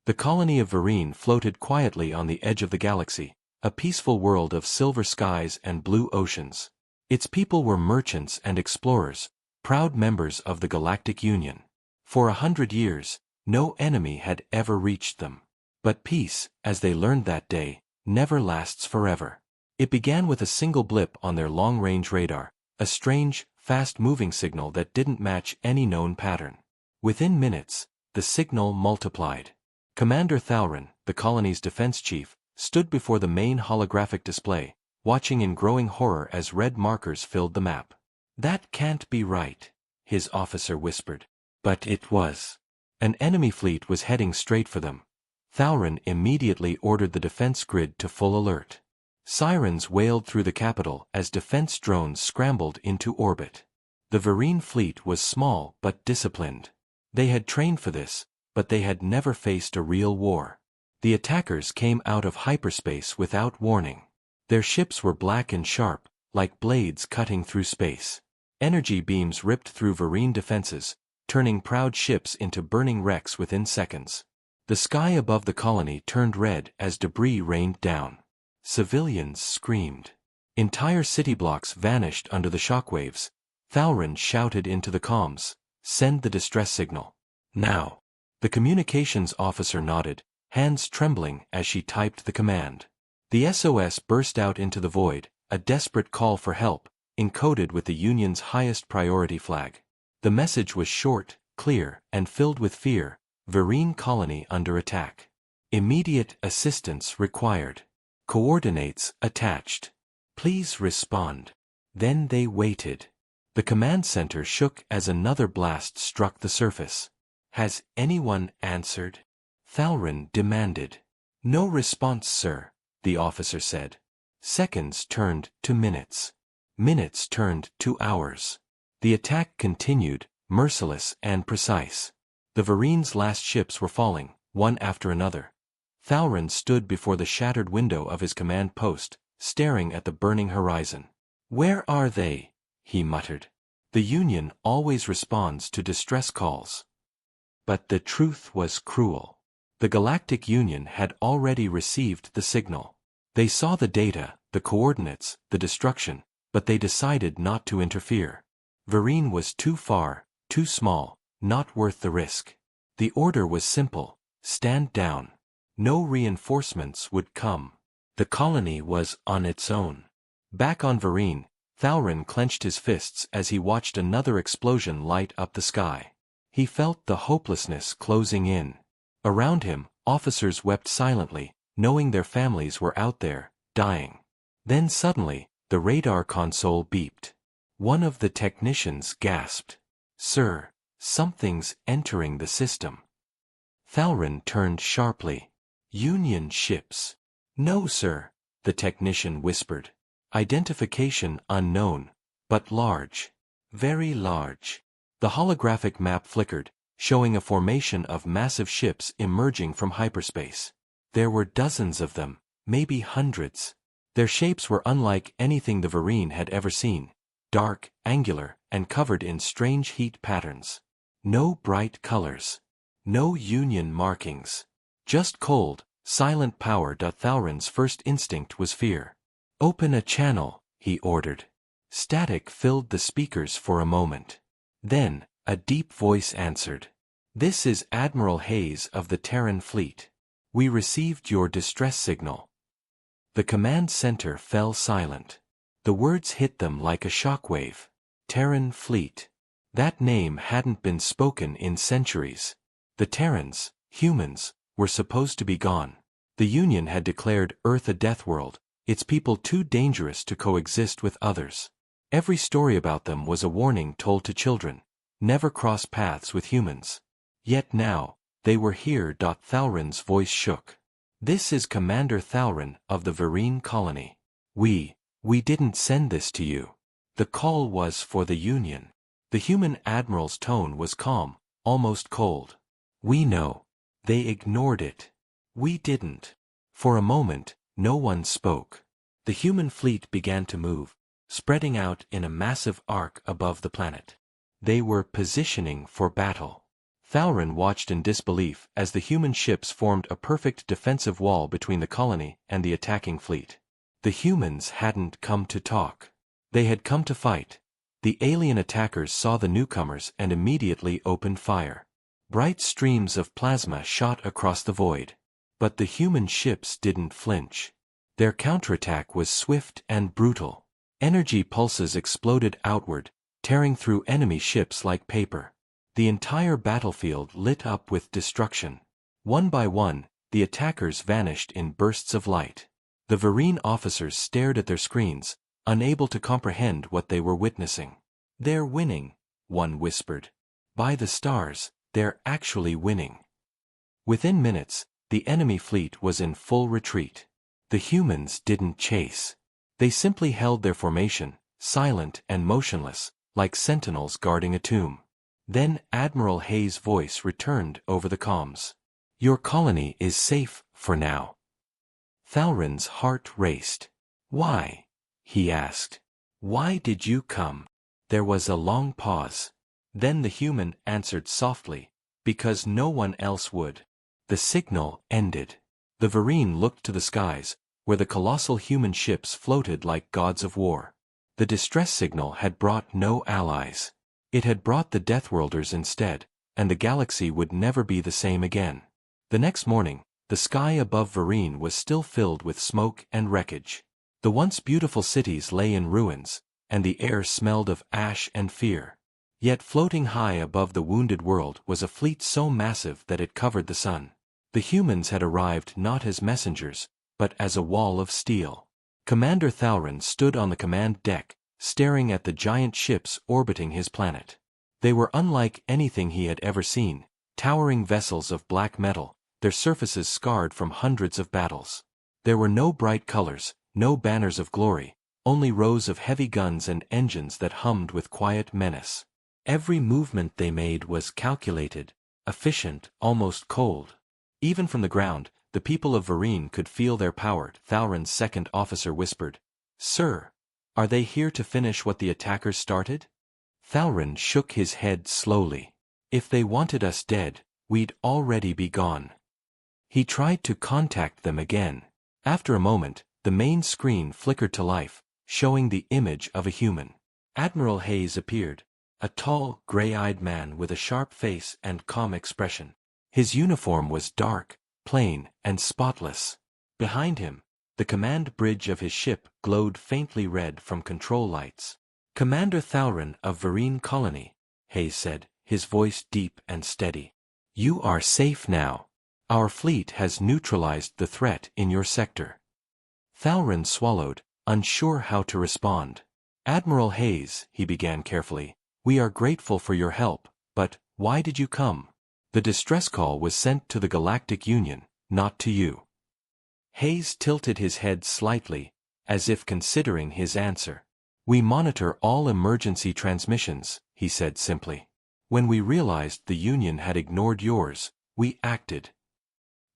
The colony of Vereen floated quietly on the edge of the galaxy, a peaceful world of silver skies and blue oceans. Its people were merchants and explorers, proud members of the Galactic Union. For 100 years, no enemy had ever reached them. But peace, as they learned that day, never lasts forever. It began with a single blip on their long-range radar, a strange, fast-moving signal that didn't match any known pattern. Within minutes, the signal multiplied. Commander Thalrin, the colony's defense chief, stood before the main holographic display, watching in growing horror as red markers filled the map. "That can't be right," his officer whispered. But it was. An enemy fleet was heading straight for them. Thalrin immediately ordered the defense grid to full alert. Sirens wailed through the capital as defense drones scrambled into orbit. The Vereen fleet was small but disciplined. They had trained for this, but they had never faced a real war. The attackers came out of hyperspace without warning. Their ships were black and sharp, like blades cutting through space. Energy beams ripped through Vereen defenses, turning proud ships into burning wrecks within seconds. The sky above the colony turned red as debris rained down. Civilians screamed. Entire city blocks vanished under the shockwaves. Thalrin shouted into the comms, "Send the distress signal. Now." The communications officer nodded, hands trembling as she typed the command. The SOS burst out into the void, a desperate call for help, encoded with the Union's highest priority flag. The message was short, clear, and filled with fear: Vereen colony under attack. Immediate assistance required. Coordinates attached. Please respond. Then they waited. The command center shook as another blast struck the surface. "Has anyone answered?" Thalrin demanded. "No response, sir," the officer said. Seconds turned to minutes. Minutes turned to hours. The attack continued, merciless and precise. The Vereen's last ships were falling, one after another. Thalrin stood before the shattered window of his command post, staring at the burning horizon. "Where are they?" he muttered. "The Union always responds to distress calls." But the truth was cruel. The Galactic Union had already received the signal. They saw the data, the coordinates, the destruction, but they decided not to interfere. Vereen was too far, too small, not worth the risk. The order was simple: stand down. No reinforcements would come. The colony was on its own. Back on Vereen, Thalrin clenched his fists as he watched another explosion light up the sky. He felt the hopelessness closing in. Around him, officers wept silently, knowing their families were out there, dying. Then suddenly, the radar console beeped. One of the technicians gasped. "Sir, something's entering the system." Thalrin turned sharply. "Union ships." "No, sir," the technician whispered. "Identification unknown, but large. Very large." The holographic map flickered, showing a formation of massive ships emerging from hyperspace. There were dozens of them, maybe hundreds. Their shapes were unlike anything the Vereen had ever seen: dark, angular, and covered in strange heat patterns. No bright colors. No Union markings. Just cold, silent power. Thalrin's first instinct was fear. "Open a channel," he ordered. Static filled the speakers for a moment. Then, a deep voice answered. "This is Admiral Hayes of the Terran Fleet. We received your distress signal." The command center fell silent. The words hit them like a shockwave. Terran Fleet. That name hadn't been spoken in centuries. The Terrans, humans, were supposed to be gone. The Union had declared Earth a death world, its people too dangerous to coexist with others. Every story about them was a warning told to children: never cross paths with humans. Yet now, they were here. Thalrin's voice shook. "This is Commander Thalrin of the Vereen colony. We didn't send this to you. The call was for the Union." The human admiral's tone was calm, almost cold. "We know. They ignored it. We didn't." For a moment, no one spoke. The human fleet began to move, spreading out in a massive arc above the planet. They were positioning for battle. Thowron watched in disbelief as the human ships formed a perfect defensive wall between the colony and the attacking fleet. The humans hadn't come to talk. They had come to fight. The alien attackers saw the newcomers and immediately opened fire. Bright streams of plasma shot across the void. But the human ships didn't flinch. Their counterattack was swift and brutal. Energy pulses exploded outward, tearing through enemy ships like paper. The entire battlefield lit up with destruction. One by one, the attackers vanished in bursts of light. The Vereen officers stared at their screens, unable to comprehend what they were witnessing. "They're winning," one whispered. "By the stars, they're actually winning." Within minutes, the enemy fleet was in full retreat. The humans didn't chase. They simply held their formation, silent and motionless, like sentinels guarding a tomb. Then Admiral Hayes' voice returned over the comms. "Your colony is safe, for now." Thowron's heart raced. "Why?" he asked. "Why did you come?" There was a long pause. Then the human answered softly, "Because no one else would." The signal ended. The Vereen looked to the skies, where the colossal human ships floated like gods of war. The distress signal had brought no allies. It had brought the Deathworlders instead, and the galaxy would never be the same again. The next morning, the sky above Vereen was still filled with smoke and wreckage. The once beautiful cities lay in ruins, and the air smelled of ash and fear. Yet floating high above the wounded world was a fleet so massive that it covered the sun. The humans had arrived not as messengers, but as a wall of steel. Commander Thowron stood on the command deck, staring at the giant ships orbiting his planet. They were unlike anything he had ever seen, towering vessels of black metal, their surfaces scarred from hundreds of battles. There were no bright colors, no banners of glory, only rows of heavy guns and engines that hummed with quiet menace. Every movement they made was calculated, efficient, almost cold. Even from the ground, the people of Vereen could feel their power. Thowron's second officer whispered, "Sir, are they here to finish what the attackers started?" Thowron shook his head slowly. "If they wanted us dead, we'd already be gone." He tried to contact them again. After a moment, the main screen flickered to life, showing the image of a human. Admiral Hayes appeared, a tall, gray-eyed man with a sharp face and calm expression. His uniform was dark, plain, and spotless. Behind him, the command bridge of his ship glowed faintly red from control lights. "Commander Thowron of Vereen Colony," Hayes said, his voice deep and steady. "You are safe now. Our fleet has neutralized the threat in your sector." Thowron swallowed, unsure how to respond. "Admiral Hayes," he began carefully, "we are grateful for your help, but why did you come? The distress call was sent to the Galactic Union, not to you." Hayes tilted his head slightly, as if considering his answer. "We monitor all emergency transmissions," he said simply. "When we realized the Union had ignored yours, we acted."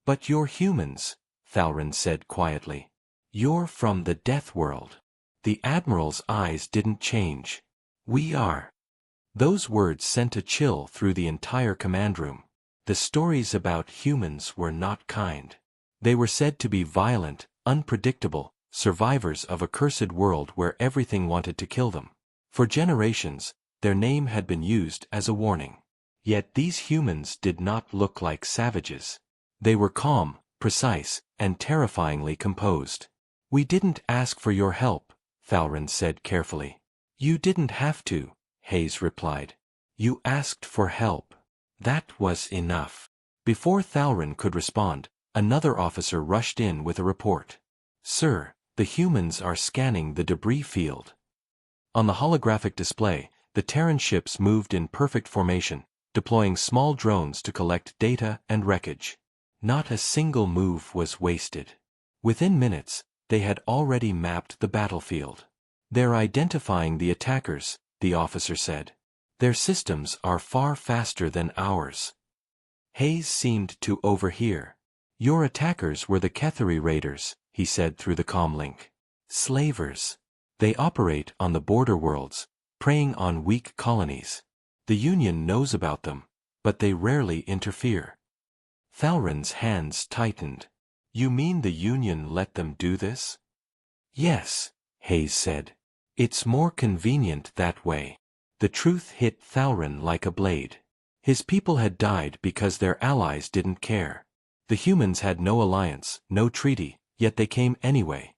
"But you're humans," Thowron said quietly. "You're from the Death World." The Admiral's eyes didn't change. "We are." Those words sent a chill through the entire command room. The stories about humans were not kind. They were said to be violent, unpredictable, survivors of a cursed world where everything wanted to kill them. For generations, their name had been used as a warning. Yet these humans did not look like savages. They were calm, precise, and terrifyingly composed. "We didn't ask for your help," Thowron said carefully. "You didn't have to," Hayes replied. "You asked for help. That was enough." Before Thowron could respond, another officer rushed in with a report. "Sir, the humans are scanning the debris field." On the holographic display, the Terran ships moved in perfect formation, deploying small drones to collect data and wreckage. Not a single move was wasted. Within minutes, they had already mapped the battlefield. "They're identifying the attackers," the officer said. "Their systems are far faster than ours." Hayes seemed to overhear. "Your attackers were the Ketheri raiders," he said through the comlink. "Slavers. They operate on the border worlds, preying on weak colonies. The Union knows about them, but they rarely interfere. Thalrin's hands tightened. You mean the Union let them do this? Yes, Hayes said. It's more convenient that way. The truth hit Thalrin like a blade. His people had died because their allies didn't care. The humans had no alliance, no treaty, yet they came anyway.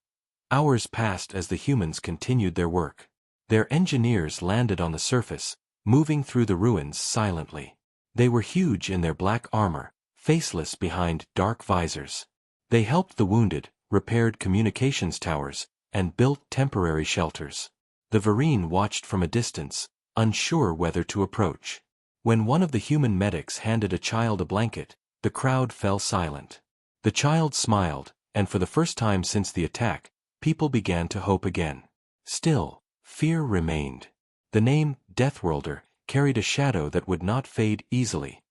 Hours passed as the humans continued their work. Their engineers landed on the surface, moving through the ruins silently. They were huge in their black armor, faceless behind dark visors. They helped the wounded, repaired communications towers, and built temporary shelters. The Vereen watched from a distance, unsure whether to approach. When one of the human medics handed a child a blanket, the crowd fell silent. The child smiled, and for the first time since the attack, people began to hope again. Still, fear remained. The name, Deathworlder, carried a shadow that would not fade easily.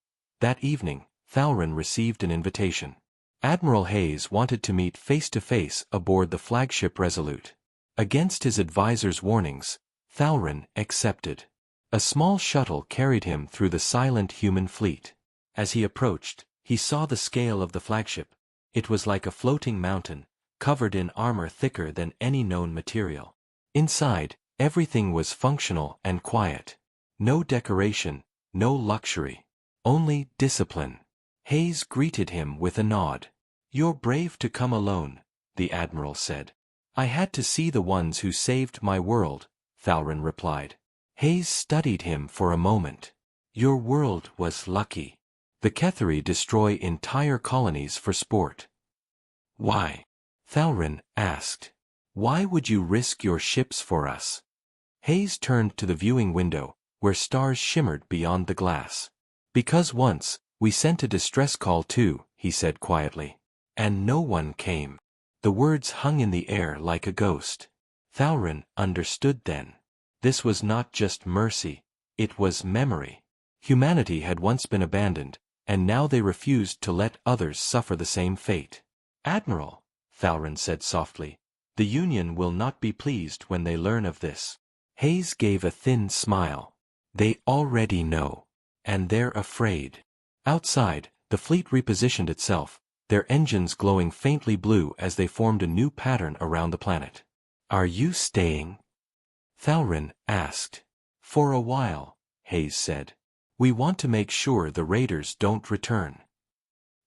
That evening, Thalrin received an invitation. Admiral Hayes wanted to meet face-to-face aboard the flagship Resolute. Against his advisor's warnings, Thalrin accepted. A small shuttle carried him through the silent human fleet. As he approached, he saw the scale of the flagship. It was like a floating mountain, covered in armor thicker than any known material. Inside, everything was functional and quiet. No decoration, no luxury. Only discipline. Hayes greeted him with a nod. You're brave to come alone, the Admiral said. I had to see the ones who saved my world, Thalrin replied. Hayes studied him for a moment. Your world was lucky. The Ketheri destroy entire colonies for sport. Why? Thalrin asked. Why would you risk your ships for us? Hayes turned to the viewing window, where stars shimmered beyond the glass. Because once, we sent a distress call too, he said quietly. And no one came. The words hung in the air like a ghost. Thalrin understood then. This was not just mercy, it was memory. Humanity had once been abandoned, and now they refused to let others suffer the same fate. Admiral, Thalrin said softly, the Union will not be pleased when they learn of this. Hayes gave a thin smile. They already know. And they're afraid. Outside, the fleet repositioned itself, their engines glowing faintly blue as they formed a new pattern around the planet. Are you staying? Thalrin asked. For a while, Hayes said. We want to make sure the raiders don't return.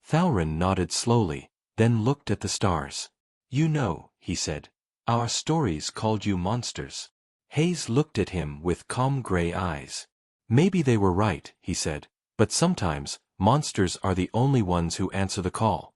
Thalrin nodded slowly, then looked at the stars. You know, he said, our stories called you monsters. Hayes looked at him with calm gray eyes. Maybe they were right, he said, but sometimes, monsters are the only ones who answer the call.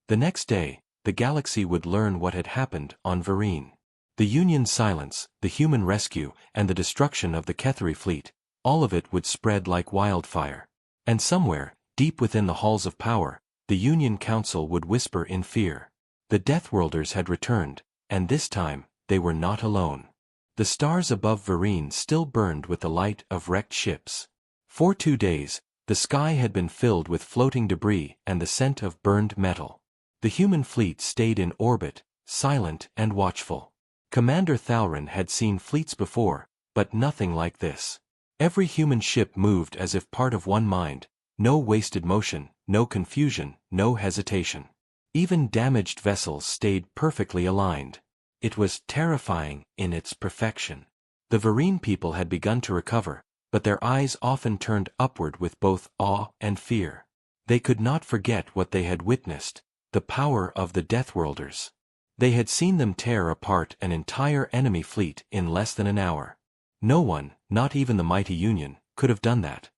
The next day, the galaxy would learn what had happened on Vereen. The Union silence, the human rescue, and the destruction of the Ketheri fleet, all of it would spread like wildfire. And somewhere, deep within the halls of power, the Union Council would whisper in fear. The Deathworlders had returned, and this time, they were not alone. The stars above Vereen still burned with the light of wrecked ships. For 2 days, the sky had been filled with floating debris and the scent of burned metal. The human fleet stayed in orbit, silent and watchful. Commander Thalrin had seen fleets before, but nothing like this. Every human ship moved as if part of one mind, no wasted motion, no confusion, no hesitation. Even damaged vessels stayed perfectly aligned. It was terrifying in its perfection. The Vereen people had begun to recover, but their eyes often turned upward with both awe and fear. They could not forget what they had witnessed, the power of the Deathworlders. They had seen them tear apart an entire enemy fleet in less than an hour. No one, not even the mighty Union, could have done that.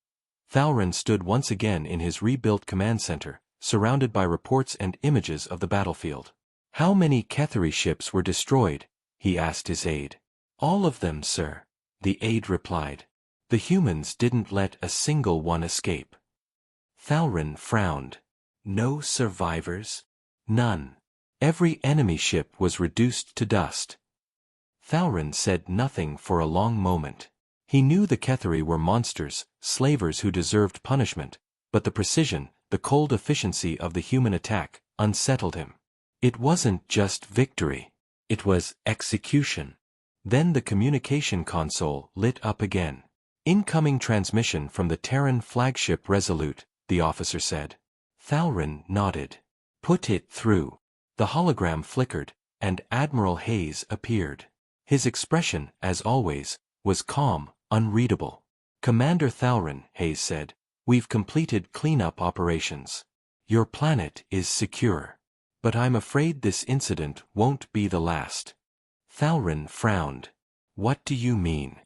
Thalrin stood once again in his rebuilt command center, surrounded by reports and images of the battlefield. How many Ketheri ships were destroyed? He asked his aide. All of them, sir, the aide replied. The humans didn't let a single one escape. Thalrin frowned. No survivors? None. Every enemy ship was reduced to dust. Thalrin said nothing for a long moment. He knew the Ketheri were monsters, slavers who deserved punishment, but the precision, the cold efficiency of the human attack, unsettled him. It wasn't just victory. It was execution. Then the communication console lit up again. Incoming transmission from the Terran flagship Resolute, the officer said. Thalrin nodded. Put it through. The hologram flickered, and Admiral Hayes appeared. His expression, as always, was calm, unreadable. Commander Thalrin, Hayes said, we've completed cleanup operations. Your planet is secure. But I'm afraid this incident won't be the last. Thalrin frowned. What do you mean?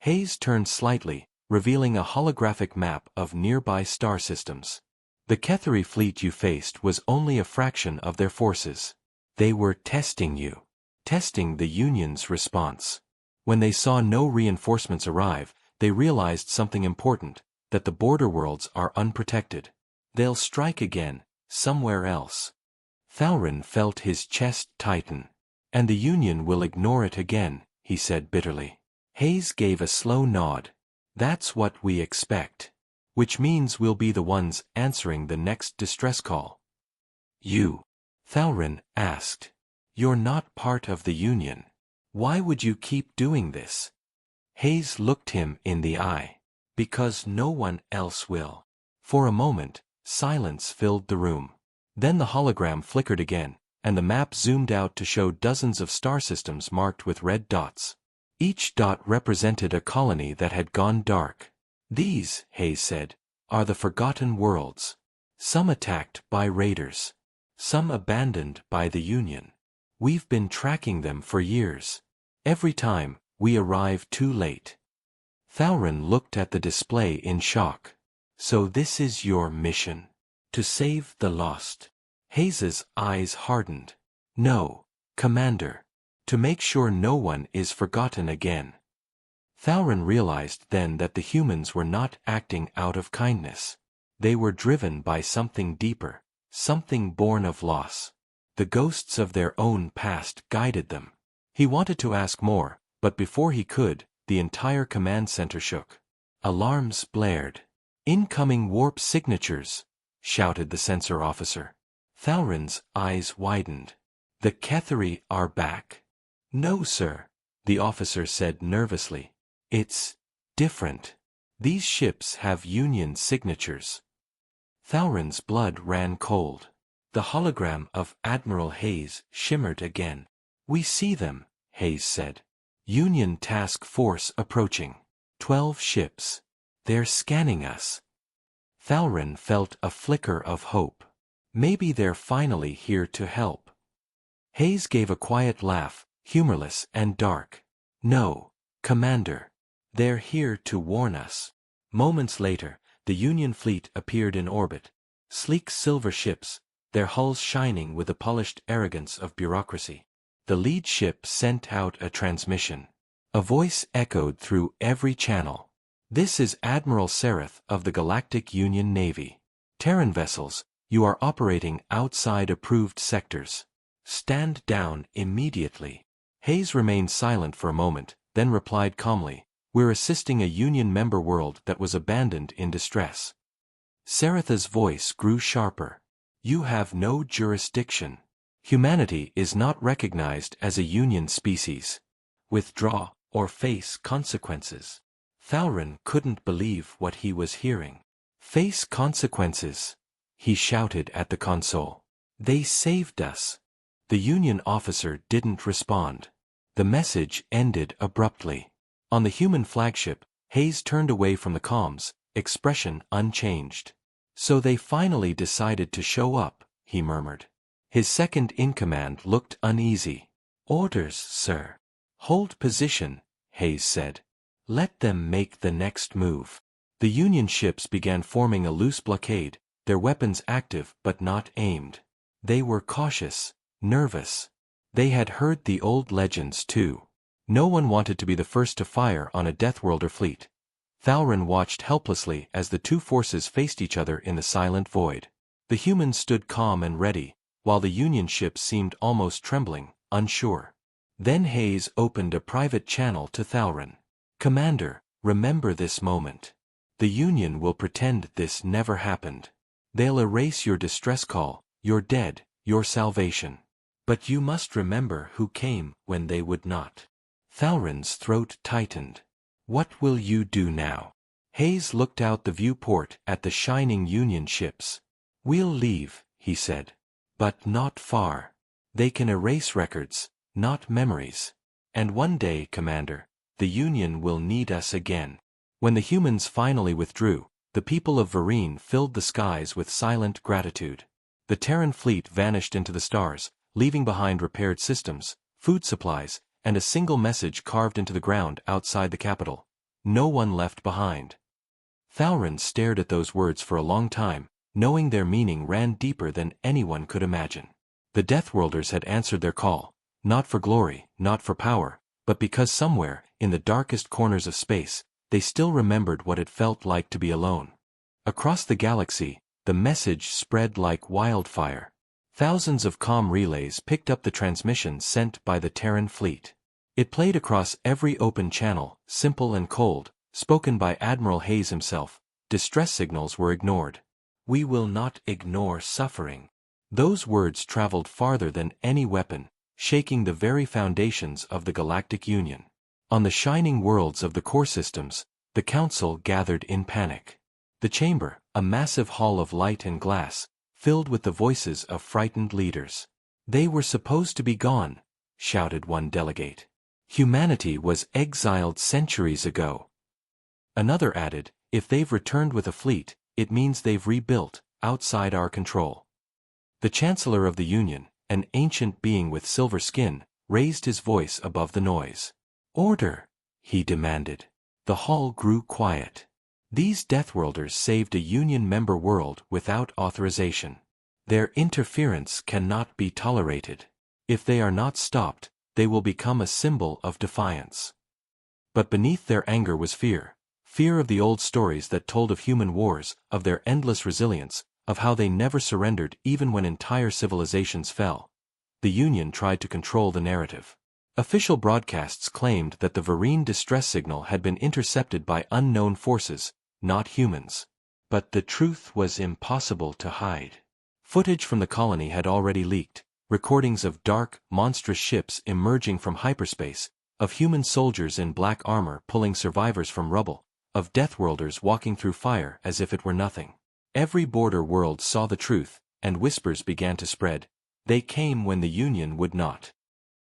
Hayes turned slightly, revealing a holographic map of nearby star systems. The Ketheri fleet you faced was only a fraction of their forces. They were testing you. Testing the Union's response. When they saw no reinforcements arrive, they realized something important, that the border worlds are unprotected. They'll strike again, somewhere else. Thalrin felt his chest tighten. And the Union will ignore it again, he said bitterly. Hayes gave a slow nod. That's what we expect. Which means we'll be the ones answering the next distress call. You? Thalrin asked. You're not part of the Union. Why would you keep doing this? Hayes looked him in the eye. Because no one else will. For a moment, silence filled the room. Then the hologram flickered again, and the map zoomed out to show dozens of star systems marked with red dots. Each dot represented a colony that had gone dark. These, Hayes said, are the forgotten worlds. Some attacked by raiders. Some abandoned by the Union. We've been tracking them for years. Every time, we arrive too late. Thalrin looked at the display in shock. So this is your mission? To save the lost? Hayes's eyes hardened. No, Commander. To make sure no one is forgotten again. Thalrin realized then that the humans were not acting out of kindness. They were driven by something deeper, something born of loss. The ghosts of their own past guided them. He wanted to ask more, but before he could, the entire command center shook. Alarms blared. Incoming warp signatures, shouted the sensor officer. Thalrin's eyes widened. The Ketheri are back. No, sir, the officer said nervously. It's different. These ships have Union signatures. Thalrin's blood ran cold. The hologram of Admiral Hayes shimmered again. We see them, Hayes said. Union task force approaching. 12 ships. They're scanning us. Thalrin felt a flicker of hope. Maybe they're finally here to help. Hayes gave a quiet laugh, humorless and dark. No, Commander. They're here to warn us. Moments later, the Union fleet appeared in orbit. Sleek silver ships, their hulls shining with the polished arrogance of bureaucracy. The lead ship sent out a transmission. A voice echoed through every channel. This is Admiral Sereth of the Galactic Union Navy. Terran vessels, you are operating outside approved sectors. Stand down immediately. Hayes remained silent for a moment, then replied calmly, We're assisting a Union member world that was abandoned in distress. Sereth's voice grew sharper. You have no jurisdiction. Humanity is not recognized as a Union species. Withdraw, or face consequences. Thalrin couldn't believe what he was hearing. Face consequences, he shouted at the console. They saved us. The Union officer didn't respond. The message ended abruptly. On the human flagship, Hayes turned away from the comms, expression unchanged. So they finally decided to show up, he murmured. His second-in-command looked uneasy. Orders, sir. Hold position, Hayes said. Let them make the next move. The Union ships began forming a loose blockade, their weapons active but not aimed. They were cautious, nervous. They had heard the old legends too. No one wanted to be the first to fire on a Deathworlder fleet. Thalrin watched helplessly as the two forces faced each other in the silent void. The humans stood calm and ready, while the Union ships seemed almost trembling, unsure. Then Hayes opened a private channel to Thalrin. Commander, remember this moment. The Union will pretend this never happened. They'll erase your distress call, your dead, your salvation. But you must remember who came when they would not. Thalrin's throat tightened. What will you do now? Hayes looked out the viewport at the shining Union ships. We'll leave, he said. But not far. They can erase records, not memories. And one day, Commander, the Union will need us again. When the humans finally withdrew, the people of Vereen filled the skies with silent gratitude. The Terran fleet vanished into the stars, leaving behind repaired systems, food supplies, and a single message carved into the ground outside the capital. No one left behind. Thalrin stared at those words for a long time, knowing their meaning ran deeper than anyone could imagine. The Deathworlders had answered their call, not for glory, not for power, but because somewhere, in the darkest corners of space, they still remembered what it felt like to be alone. Across the galaxy, the message spread like wildfire. Thousands of comm relays picked up the transmission sent by the Terran fleet. It played across every open channel, simple and cold, spoken by Admiral Hayes himself. Distress signals were ignored. We will not ignore suffering. Those words traveled farther than any weapon, shaking the very foundations of the Galactic Union. On the shining worlds of the core systems, the Council gathered in panic. The chamber, a massive hall of light and glass, filled with the voices of frightened leaders. They were supposed to be gone, shouted one delegate. Humanity was exiled centuries ago. Another added, if they've returned with a fleet, it means they've rebuilt, outside our control. The Chancellor of the Union, an ancient being with silver skin, raised his voice above the noise. Order, he demanded. The hall grew quiet. These Deathworlders saved a Union member world without authorization. Their interference cannot be tolerated. If they are not stopped, they will become a symbol of defiance. But beneath their anger was fear. Fear of the old stories that told of human wars, of their endless resilience, of how they never surrendered even when entire civilizations fell. The Union tried to control the narrative. Official broadcasts claimed that the Vereen distress signal had been intercepted by unknown forces, not humans. But the truth was impossible to hide. Footage from the colony had already leaked, recordings of dark, monstrous ships emerging from hyperspace, of human soldiers in black armor pulling survivors from rubble, of Deathworlders walking through fire as if it were nothing. Every border world saw the truth, and whispers began to spread. They came when the Union would not.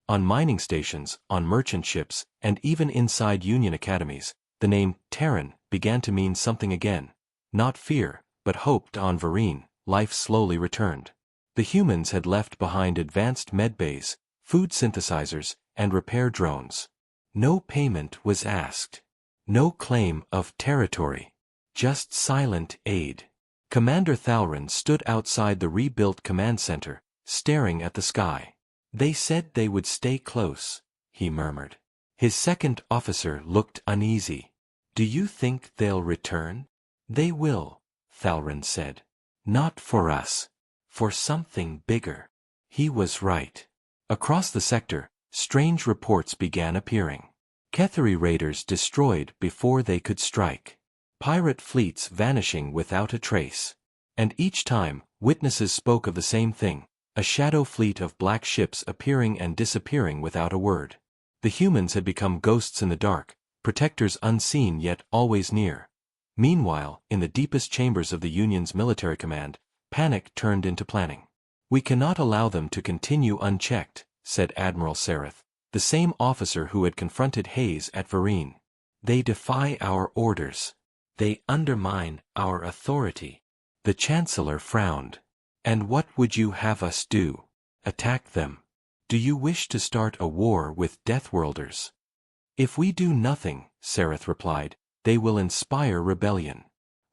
On mining stations, on merchant ships, and even inside Union academies, the name Terran began to mean something again. Not fear, but hope. On Vereen, life slowly returned. The humans had left behind advanced medbays, food synthesizers, and repair drones. No payment was asked. No claim of territory. Just silent aid. Commander Thalrin stood outside the rebuilt command center, staring at the sky. They said they would stay close, he murmured. His second officer looked uneasy. Do you think they'll return? They will, Thalrin said. Not for us. For something bigger. He was right. Across the sector, strange reports began appearing. Ketheri raiders destroyed before they could strike. Pirate fleets vanishing without a trace. And each time, witnesses spoke of the same thing, a shadow fleet of black ships appearing and disappearing without a word. The humans had become ghosts in the dark, protectors unseen yet always near. Meanwhile, in the deepest chambers of the Union's military command, panic turned into planning. We cannot allow them to continue unchecked, said Admiral Sareth, the same officer who had confronted Hayes at Vereen. They defy our orders. They undermine our authority. The Chancellor frowned. And what would you have us do? Attack them? Do you wish to start a war with Deathworlders? If we do nothing, Sareth replied, they will inspire rebellion.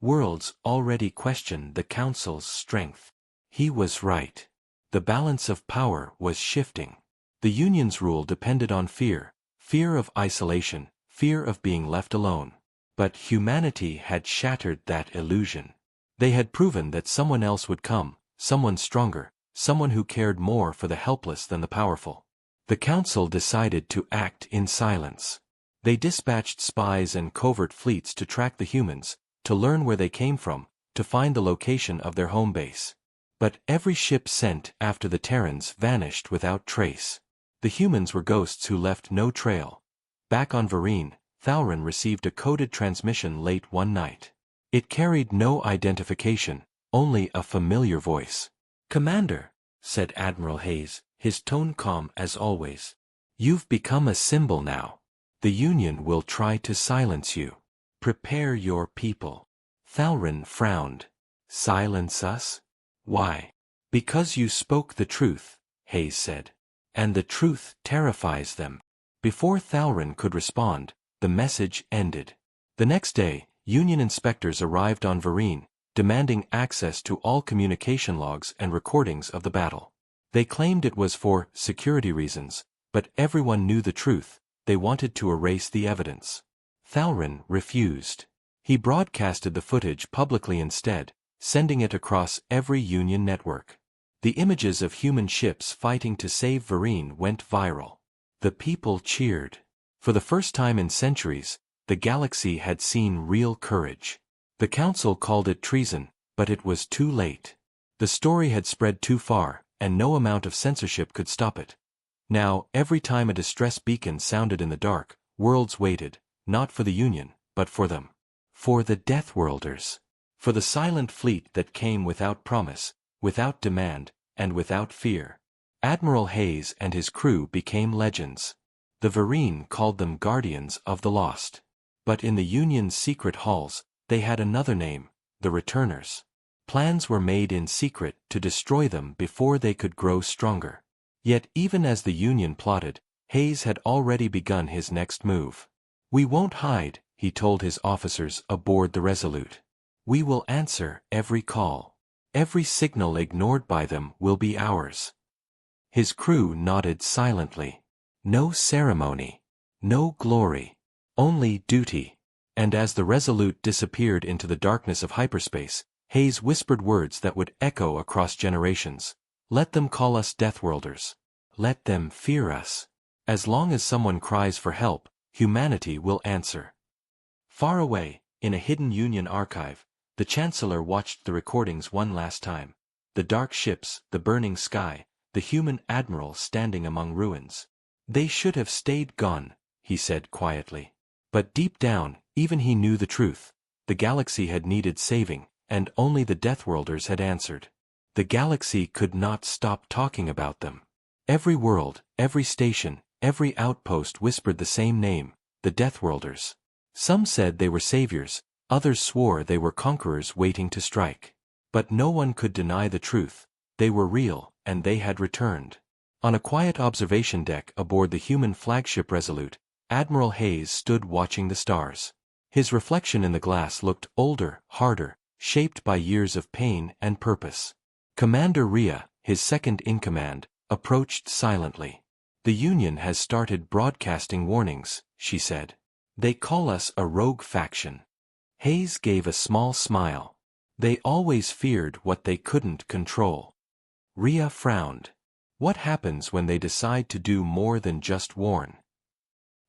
Worlds already question the Council's strength. He was right. The balance of power was shifting. The Union's rule depended on fear, fear of isolation, fear of being left alone. But humanity had shattered that illusion. They had proven that someone else would come, someone stronger, someone who cared more for the helpless than the powerful. The Council decided to act in silence. They dispatched spies and covert fleets to track the humans, to learn where they came from, to find the location of their home base. But every ship sent after the Terrans vanished without trace. The humans were ghosts who left no trail. Back on Vereen, Thauron received a coded transmission late one night. It carried no identification, only a familiar voice. "Commander," said Admiral Hayes, his tone calm as always. "You've become a symbol now. The Union will try to silence you. Prepare your people." Thauron frowned. "Silence us? Why?" "Because you spoke the truth," Hayes said. "And the truth terrifies them." Before Thauron could respond, the message ended. The next day, Union inspectors arrived on Varine, demanding access to all communication logs and recordings of the battle. They claimed it was for security reasons, but everyone knew the truth. They wanted to erase the evidence. Thauron refused. He broadcasted the footage publicly instead, sending it across every Union network. The images of human ships fighting to save Varine went viral. The people cheered. For the first time in centuries, the galaxy had seen real courage. The Council called it treason, but it was too late. The story had spread too far, and no amount of censorship could stop it. Now, every time a distress beacon sounded in the dark, worlds waited, not for the Union, but for them. For the Deathworlders. For the silent fleet that came without promise, without demand, and without fear. Admiral Hayes and his crew became legends. The Varine called them Guardians of the Lost. But in the Union's secret halls, they had another name, the Returners. Plans were made in secret to destroy them before they could grow stronger. Yet even as the Union plotted, Hayes had already begun his next move. "We won't hide," he told his officers aboard the Resolute. "We will answer every call. Every signal ignored by them will be ours." His crew nodded silently. No ceremony. No glory. Only duty. And as the Resolute disappeared into the darkness of hyperspace, Hayes whispered words that would echo across generations. "Let them call us Deathworlders. Let them fear us. As long as someone cries for help, humanity will answer." Far away, in a hidden Union archive, the Chancellor watched the recordings one last time. The dark ships, the burning sky, the human admiral standing among ruins. "They should have stayed gone," he said quietly. But deep down, even he knew the truth. The galaxy had needed saving, and only the Deathworlders had answered. The galaxy could not stop talking about them. Every world, every station, every outpost whispered the same name, the Deathworlders. Some said they were saviors, others swore they were conquerors waiting to strike. But no one could deny the truth. They were real, and they had returned. On a quiet observation deck aboard the human flagship Resolute, Admiral Hayes stood watching the stars. His reflection in the glass looked older, harder, shaped by years of pain and purpose. Commander Rhea, his second-in-command, approached silently. "The Union has started broadcasting warnings," she said. "They call us a rogue faction." Hayes gave a small smile. "They always feared what they couldn't control." Rhea frowned. "What happens when they decide to do more than just warn?"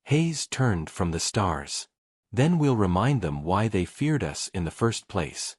Hayes turned from the stars. "Then we'll remind them why they feared us in the first place."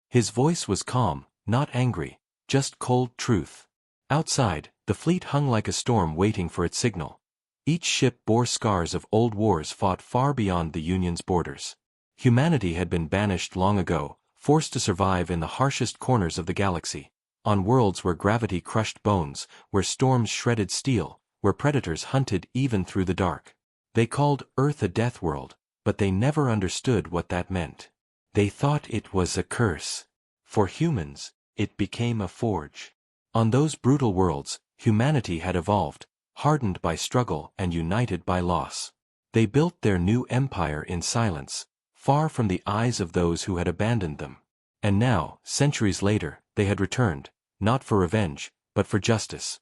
His voice was calm, not angry, just cold truth. Outside, the fleet hung like a storm waiting for its signal. Each ship bore scars of old wars fought far beyond the Union's borders. Humanity had been banished long ago, forced to survive in the harshest corners of the galaxy, on worlds where gravity crushed bones, where storms shredded steel, where predators hunted even through the dark. They called Earth a death world, but they never understood what that meant. They thought it was a curse. For humans, it became a forge. On those brutal worlds, humanity had evolved, hardened by struggle and united by loss. They built their new empire in silence, far from the eyes of those who had abandoned them. And now, centuries later, they had returned, not for revenge, but for justice.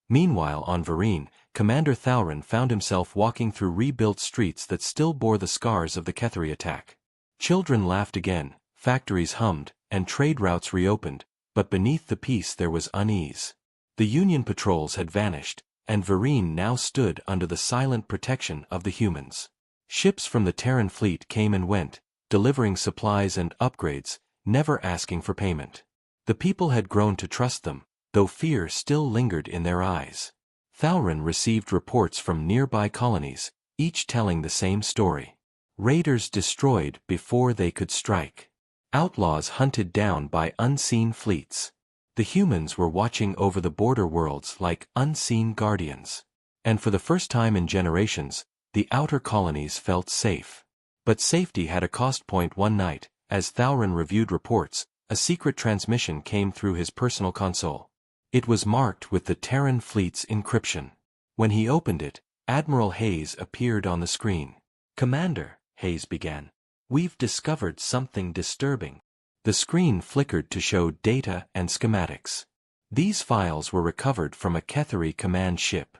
Meanwhile on Varine, Commander Thauron found himself walking through rebuilt streets that still bore the scars of the Ketheri attack. Children laughed again, factories hummed, and trade routes reopened, but beneath the peace there was unease. The Union patrols had vanished, and Varine now stood under the silent protection of the humans. Ships from the Terran fleet came and went, delivering supplies and upgrades, never asking for payment. The people had grown to trust them, though fear still lingered in their eyes. Thauron received reports from nearby colonies, each telling the same story. Raiders destroyed before they could strike. Outlaws hunted down by unseen fleets. The humans were watching over the border worlds like unseen guardians. And for the first time in generations, the outer colonies felt safe. But safety had a cost point one night. As Thauron reviewed reports, a secret transmission came through his personal console. It was marked with the Terran fleet's encryption. When he opened it, Admiral Hayes appeared on the screen. "Commander," Hayes began, "we've discovered something disturbing." The screen flickered to show data and schematics. These files were recovered from a Ketheri command ship.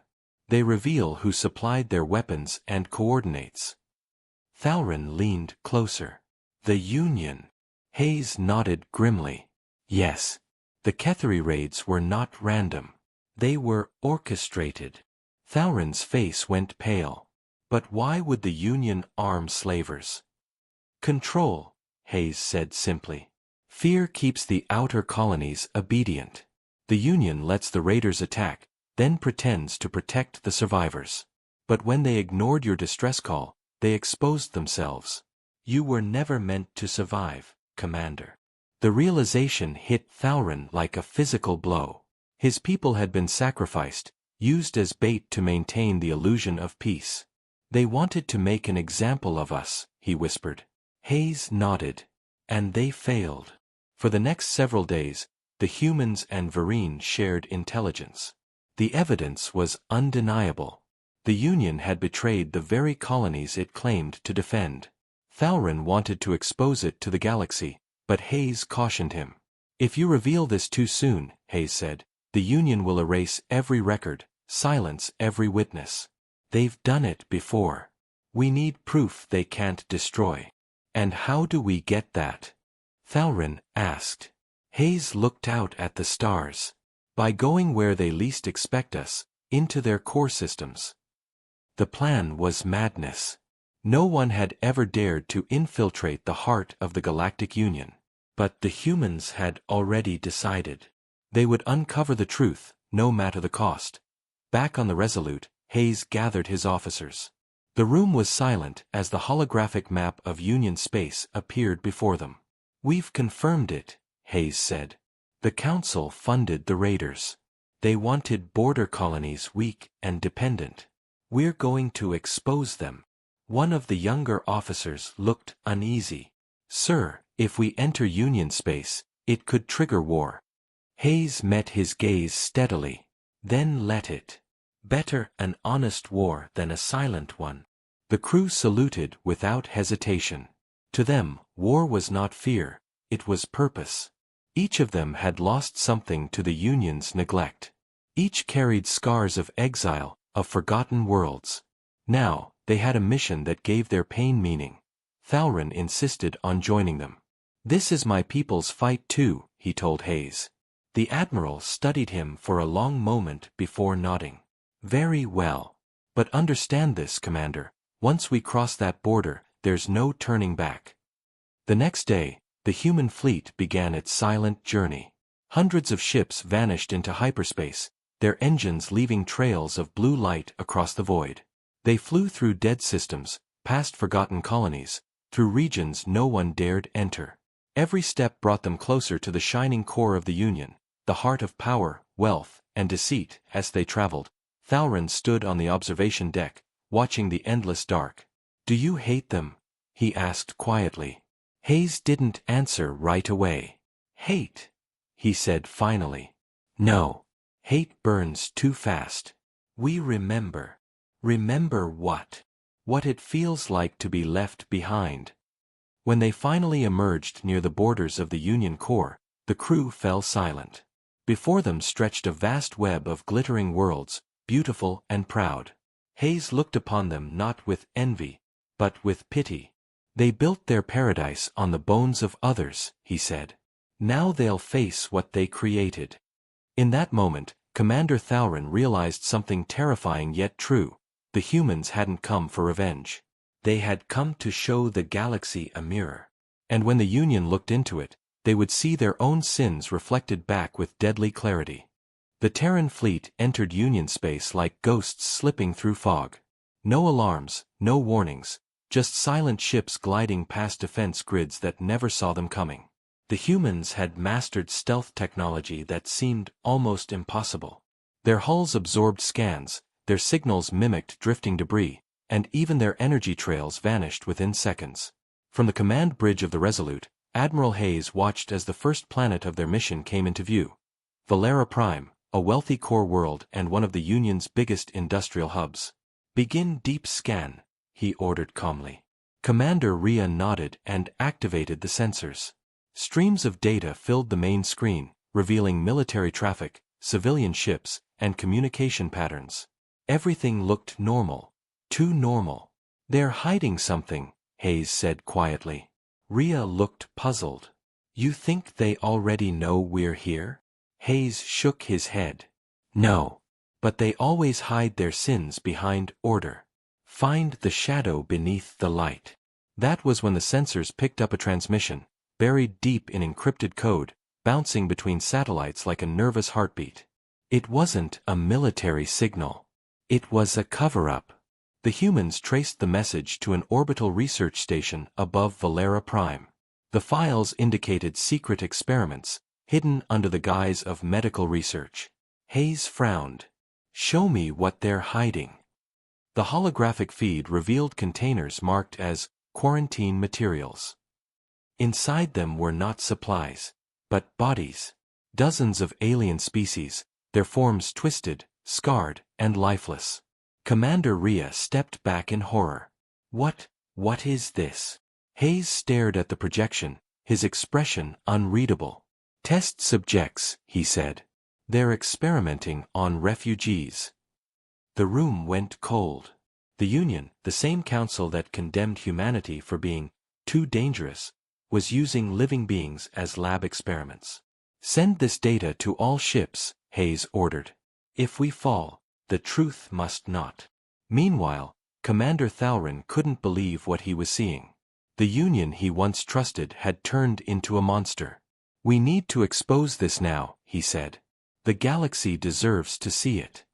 They reveal who supplied their weapons and coordinates. Thauron leaned closer. "The Union." Hayes nodded grimly. "Yes. The Ketheri raids were not random. They were orchestrated." Thauron's face went pale. "But why would the Union arm slavers?" "Control," Hayes said simply. "Fear keeps the outer colonies obedient. The Union lets the raiders attack, then pretends to protect the survivors. But when they ignored your distress call, they exposed themselves. You were never meant to survive, Commander." The realization hit Thauron like a physical blow. His people had been sacrificed, used as bait to maintain the illusion of peace. "They wanted to make an example of us," he whispered. Hayes nodded. "And they failed." For the next several days, the humans and Vereen shared intelligence. The evidence was undeniable. The Union had betrayed the very colonies it claimed to defend. Thauron wanted to expose it to the galaxy, but Hayes cautioned him. "If you reveal this too soon," Hayes said, "the Union will erase every record, silence every witness. They've done it before. We need proof they can't destroy." "And how do we get that?" Thauron asked. Hayes looked out at the stars. "By going where they least expect us, into their core systems." The plan was madness. No one had ever dared to infiltrate the heart of the Galactic Union. But the humans had already decided. They would uncover the truth, no matter the cost. Back on the Resolute, Hayes gathered his officers. The room was silent as the holographic map of Union space appeared before them. "We've confirmed it," Hayes said. "The Council funded the raiders. They wanted border colonies weak and dependent. We're going to expose them." One of the younger officers looked uneasy. "Sir, if we enter Union space, it could trigger war." Hayes met his gaze steadily. "Then let it. Better an honest war than a silent one." The crew saluted without hesitation. To them, war was not fear, it was purpose. Each of them had lost something to the Union's neglect. Each carried scars of exile, of forgotten worlds. Now, they had a mission that gave their pain meaning. Thauron insisted on joining them. "This is my people's fight too," he told Hayes. The Admiral studied him for a long moment before nodding. "Very well. But understand this, Commander, once we cross that border, there's no turning back." The next day, the human fleet began its silent journey. Hundreds of ships vanished into hyperspace, their engines leaving trails of blue light across the void. They flew through dead systems, past forgotten colonies, through regions no one dared enter. Every step brought them closer to the shining core of the Union, the heart of power, wealth, and deceit. As they traveled, Thauron stood on the observation deck, watching the endless dark. "Do you hate them?" he asked quietly. Hayes didn't answer right away. "Hate," he said finally. "No. Hate burns too fast. We remember." "Remember what?" "What it feels like to be left behind." When they finally emerged near the borders of the Union core, the crew fell silent. Before them stretched a vast web of glittering worlds, beautiful and proud. Hayes looked upon them not with envy, but with pity. "They built their paradise on the bones of others," he said. "Now they'll face what they created." In that moment, Commander Thauron realized something terrifying yet true. The humans hadn't come for revenge. They had come to show the galaxy a mirror. And when the Union looked into it, they would see their own sins reflected back with deadly clarity. The Terran fleet entered Union space like ghosts slipping through fog. No alarms, no warnings, just silent ships gliding past defense grids that never saw them coming. The humans had mastered stealth technology that seemed almost impossible. Their hulls absorbed scans, their signals mimicked drifting debris, and even their energy trails vanished within seconds. From the command bridge of the Resolute, Admiral Hayes watched as the first planet of their mission came into view. Valera Prime, a wealthy core world and one of the Union's biggest industrial hubs. "Begin deep scan," he ordered calmly. Commander Rhea nodded and activated the sensors. Streams of data filled the main screen, revealing military traffic, civilian ships, and communication patterns. Everything looked normal. Too normal. "They're hiding something," Hayes said quietly. Rhea looked puzzled. "You think they already know we're here?" Hayes shook his head. "No. But they always hide their sins behind order. Find the shadow beneath the light." That was when the sensors picked up a transmission, buried deep in encrypted code, bouncing between satellites like a nervous heartbeat. It wasn't a military signal. It was a cover-up. The humans traced the message to an orbital research station above Valera Prime. The files indicated secret experiments, hidden under the guise of medical research. Hayes frowned. "Show me what they're hiding." The holographic feed revealed containers marked as quarantine materials. Inside them were not supplies, but bodies. Dozens of alien species, their forms twisted, scarred, and lifeless. Commander Rhea stepped back in horror. What is this?" Hayes stared at the projection, his expression unreadable. "Test subjects," he said. "They're experimenting on refugees." The room went cold. The Union, the same council that condemned humanity for being too dangerous, was using living beings as lab experiments. "Send this data to all ships," Hayes ordered. "If we fall, the truth must not." Meanwhile, Commander Thalrin couldn't believe what he was seeing. The Union he once trusted had turned into a monster. "We need to expose this now," he said. "The galaxy deserves to see it."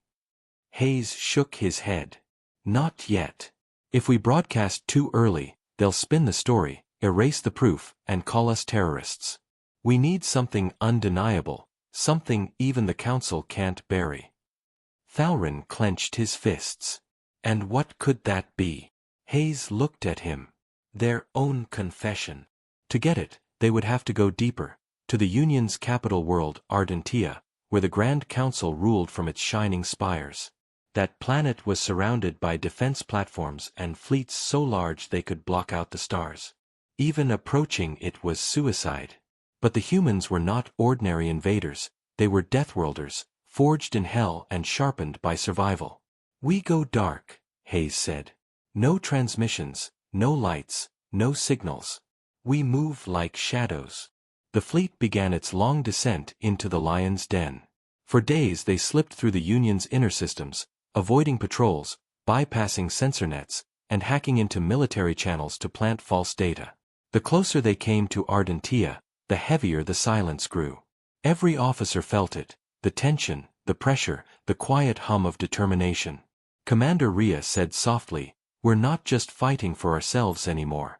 Hayes shook his head. "Not yet. If we broadcast too early, they'll spin the story, erase the proof, and call us terrorists. We need something undeniable, something even the Council can't bury." Thalrin clenched his fists. "And what could that be?" Hayes looked at him. "Their own confession. To get it, they would have to go deeper, to the Union's capital world, Ardentia, where the Grand Council ruled from its shining spires. That planet was surrounded by defense platforms and fleets so large they could block out the stars. Even approaching it was suicide. But the humans were not ordinary invaders, they were Deathworlders, forged in hell and sharpened by survival. "We go dark," Hayes said. "No transmissions, no lights, no signals. We move like shadows." The fleet began its long descent into the lion's den. For days they slipped through the Union's inner systems, avoiding patrols, bypassing sensor nets, and hacking into military channels to plant false data. The closer they came to Ardentia, the heavier the silence grew. Every officer felt it, the tension, the pressure, the quiet hum of determination. Commander Rhea said softly, "We're not just fighting for ourselves anymore."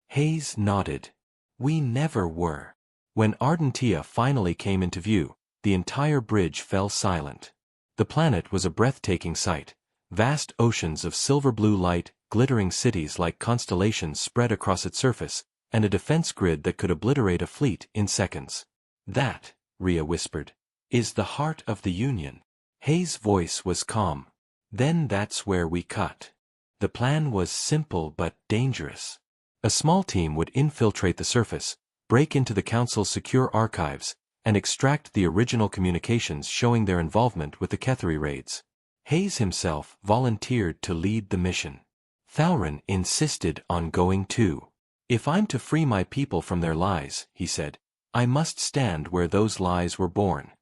Hayes nodded. "We never were." When Ardentia finally came into view, the entire bridge fell silent. The planet was a breathtaking sight. Vast oceans of silver-blue light, glittering cities like constellations spread across its surface, and a defense grid that could obliterate a fleet in seconds. "That," Rhea whispered, "is the heart of the Union." Hayes' voice was calm. "Then that's where we cut." The plan was simple but dangerous. A small team would infiltrate the surface, break into the Council's secure archives, and extract the original communications showing their involvement with the Ketheri raids. Hayes himself volunteered to lead the mission. Thalrin insisted on going too. "If I'm to free my people from their lies," he said, "I must stand where those lies were born."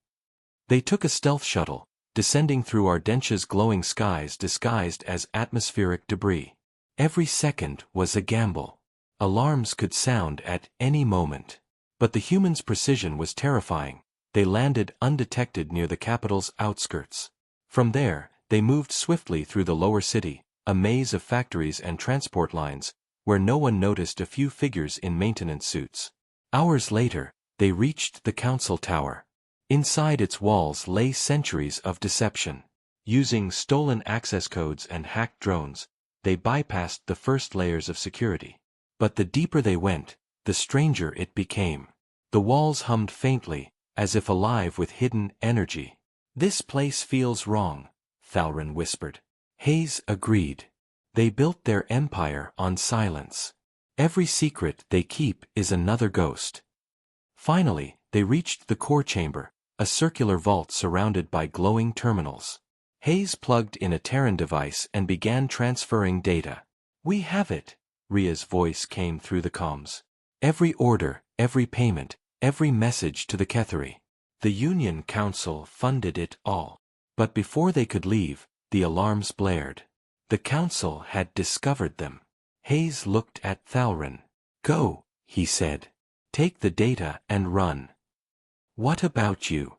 They took a stealth shuttle, descending through Ardentia's glowing skies disguised as atmospheric debris. Every second was a gamble. Alarms could sound at any moment. But the humans' precision was terrifying. They landed undetected near the capital's outskirts. From there, they moved swiftly through the lower city, a maze of factories and transport lines, where no one noticed a few figures in maintenance suits. Hours later, they reached the council tower. Inside its walls lay centuries of deception. Using stolen access codes and hacked drones, they bypassed the first layers of security. But the deeper they went, the stranger it became. The walls hummed faintly, as if alive with hidden energy. "This place feels wrong," Thalrin whispered. Hayes agreed. "They built their empire on silence. Every secret they keep is another ghost." Finally, they reached the core chamber, a circular vault surrounded by glowing terminals. Hayes plugged in a Terran device and began transferring data. "We have it," Ria's voice came through the comms. "Every order, every payment, every message to the Ketheri. The Union Council funded it all." But before they could leave, the alarms blared. The Council had discovered them. Hayes looked at Thalrin. "Go," he said. "Take the data and run." "What about you?"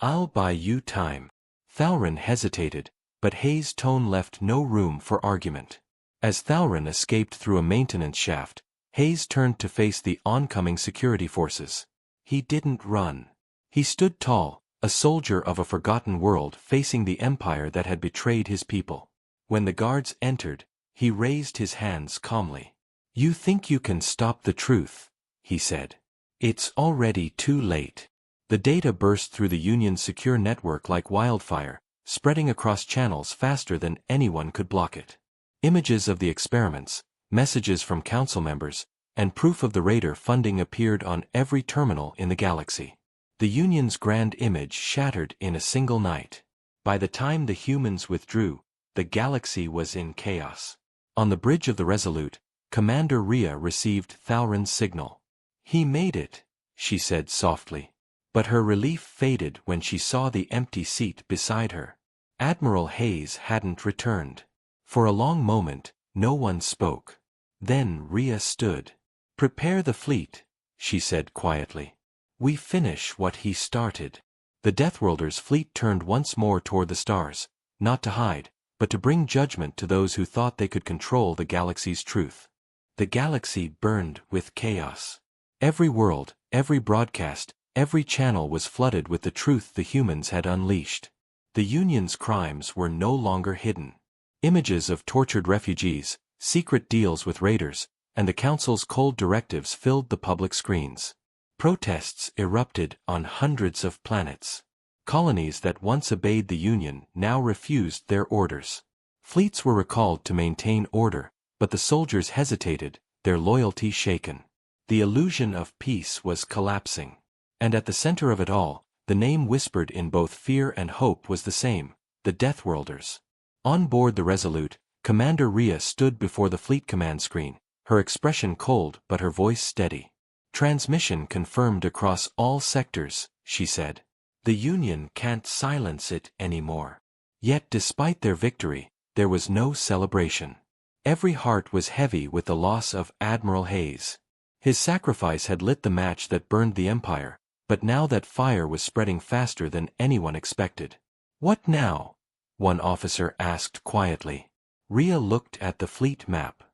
"I'll buy you time." Thalrin hesitated, but Hayes' tone left no room for argument. As Thalrin escaped through a maintenance shaft, Hayes turned to face the oncoming security forces. He didn't run. He stood tall, a soldier of a forgotten world facing the empire that had betrayed his people. When the guards entered, he raised his hands calmly. "You think you can stop the truth," he said. "It's already too late." The data burst through the Union's secure network like wildfire, spreading across channels faster than anyone could block it. Images of the experiments, messages from council members, and proof of the Raider funding appeared on every terminal in the galaxy. The Union's grand image shattered in a single night. By the time the humans withdrew, the galaxy was in chaos. On the bridge of the Resolute, Commander Rhea received Thalrin's signal. "He made it," she said softly. But her relief faded when she saw the empty seat beside her. Admiral Hayes hadn't returned. For a long moment, no one spoke. Then Rhea stood. "Prepare the fleet," she said quietly. "We finish what he started." The Deathworlders' fleet turned once more toward the stars, not to hide, but to bring judgment to those who thought they could control the galaxy's truth. The galaxy burned with chaos. Every world, every broadcast, every channel was flooded with the truth the humans had unleashed. The Union's crimes were no longer hidden. Images of tortured refugees, secret deals with raiders, and the Council's cold directives filled the public screens. Protests erupted on hundreds of planets. Colonies that once obeyed the Union now refused their orders. Fleets were recalled to maintain order, but the soldiers hesitated, their loyalty shaken. The illusion of peace was collapsing. And at the center of it all, the name whispered in both fear and hope was the same, the Deathworlders. On board the Resolute, Commander Rhea stood before the fleet command screen, her expression cold but her voice steady. "Transmission confirmed across all sectors," she said. "The Union can't silence it anymore." Yet despite their victory, there was no celebration. Every heart was heavy with the loss of Admiral Hayes. His sacrifice had lit the match that burned the Empire, but now that fire was spreading faster than anyone expected. "What now?" one officer asked quietly. Rhea looked at the fleet map.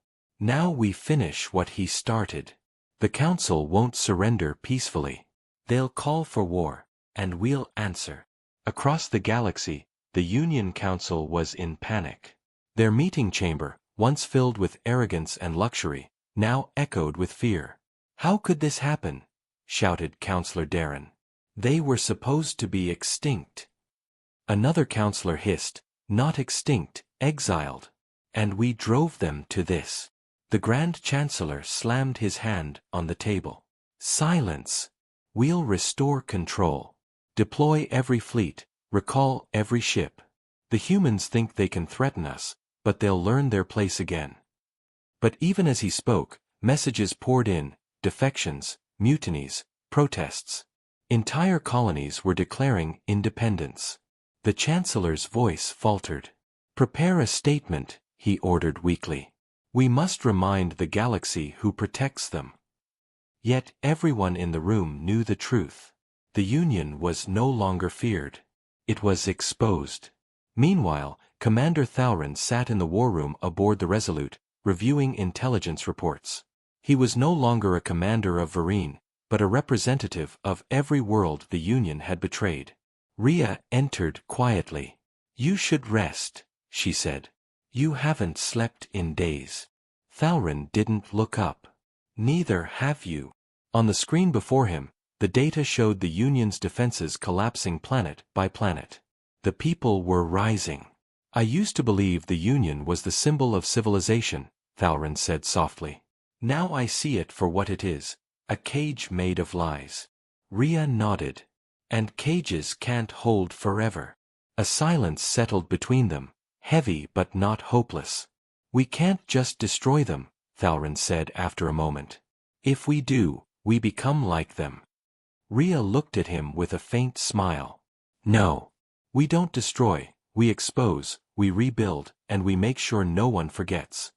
"Now we finish what he started. The Council won't surrender peacefully. They'll call for war, and we'll answer." Across the galaxy, the Union Council was in panic. Their meeting chamber, once filled with arrogance and luxury, now echoed with fear. "How could this happen?" shouted Councillor Darren. "They were supposed to be extinct." Another councillor hissed, "Not extinct, exiled. And we drove them to this." The Grand Chancellor slammed his hand on the table. "Silence. We'll restore control. Deploy every fleet, recall every ship. The humans think they can threaten us, but they'll learn their place again." But even as he spoke, messages poured in, defections, mutinies, protests. Entire colonies were declaring independence. The Chancellor's voice faltered. "Prepare a statement," he ordered weakly. "We must remind the galaxy who protects them." Yet everyone in the room knew the truth. The Union was no longer feared. It was exposed. Meanwhile, Commander Thowron sat in the war room aboard the Resolute, reviewing intelligence reports. He was no longer a commander of Vereen, but a representative of every world the Union had betrayed. Rhea entered quietly. "You should rest," she said. "You haven't slept in days." Thowron didn't look up. "Neither have you." On the screen before him, the data showed the Union's defenses collapsing planet by planet. The people were rising. "I used to believe the Union was the symbol of civilization," Thowron said softly. "Now I see it for what it is, a cage made of lies." Rhea nodded. "And cages can't hold forever." A silence settled between them, heavy but not hopeless. "We can't just destroy them," Thowron said after a moment. "If we do, we become like them." Rhea looked at him with a faint smile. "No. We don't destroy, we expose, we rebuild, and we make sure no one forgets."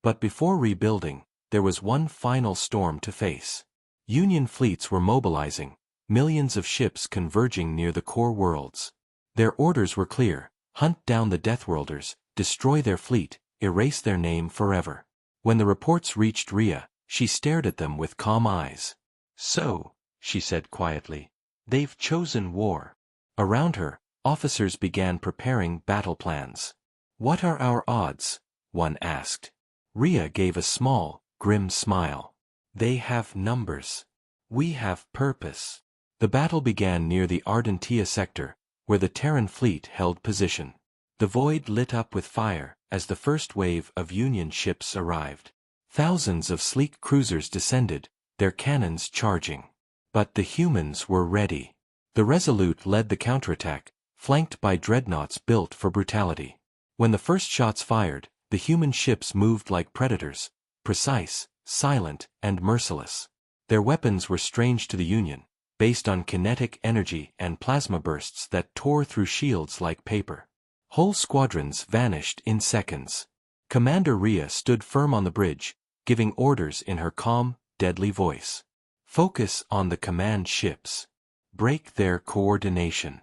But before rebuilding, there was one final storm to face. Union fleets were mobilizing, millions of ships converging near the core worlds. Their orders were clear: hunt down the Deathworlders, destroy their fleet, erase their name forever. When the reports reached Rhea, she stared at them with calm eyes. "So," she said quietly, "they've chosen war." Around her, officers began preparing battle plans. "What are our odds?" one asked. Rhea gave a small, grim smile. "They have numbers. We have purpose." The battle began near the Ardentia sector, where the Terran fleet held position. The void lit up with fire as the first wave of Union ships arrived. Thousands of sleek cruisers descended, their cannons charging. But the humans were ready. The Resolute led the counterattack, flanked by dreadnoughts built for brutality. When the first shots fired, the human ships moved like predators, precise, silent, and merciless. Their weapons were strange to the Union, based on kinetic energy and plasma bursts that tore through shields like paper. Whole squadrons vanished in seconds. Commander Rhea stood firm on the bridge, giving orders in her calm, deadly voice. "Focus on the command ships. Break their coordination."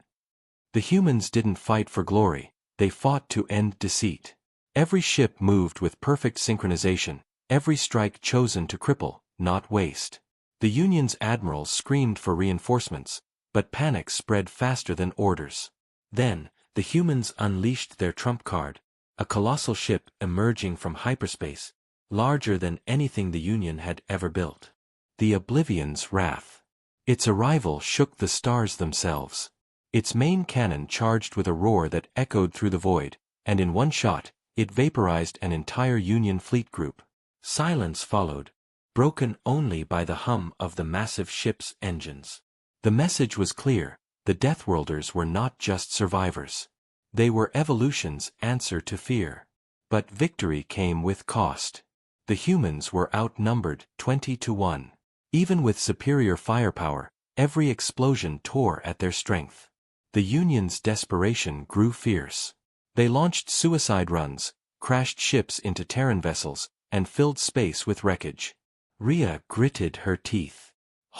The humans didn't fight for glory, they fought to end deceit. Every ship moved with perfect synchronization, every strike chosen to cripple, not waste. The Union's admirals screamed for reinforcements, but panic spread faster than orders. Then, the humans unleashed their trump card, a colossal ship emerging from hyperspace, larger than anything the Union had ever built. The Oblivion's Wrath. Its arrival shook the stars themselves. Its main cannon charged with a roar that echoed through the void, and in one shot, it vaporized an entire Union fleet group. Silence followed, broken only by the hum of the massive ship's engines. The message was clear: the Deathworlders were not just survivors. They were evolution's answer to fear. But victory came with cost. The humans were outnumbered 20-1. Even with superior firepower, every explosion tore at their strength. The Union's desperation grew fierce. They launched suicide runs, crashed ships into Terran vessels, and filled space with wreckage. Rhea gritted her teeth.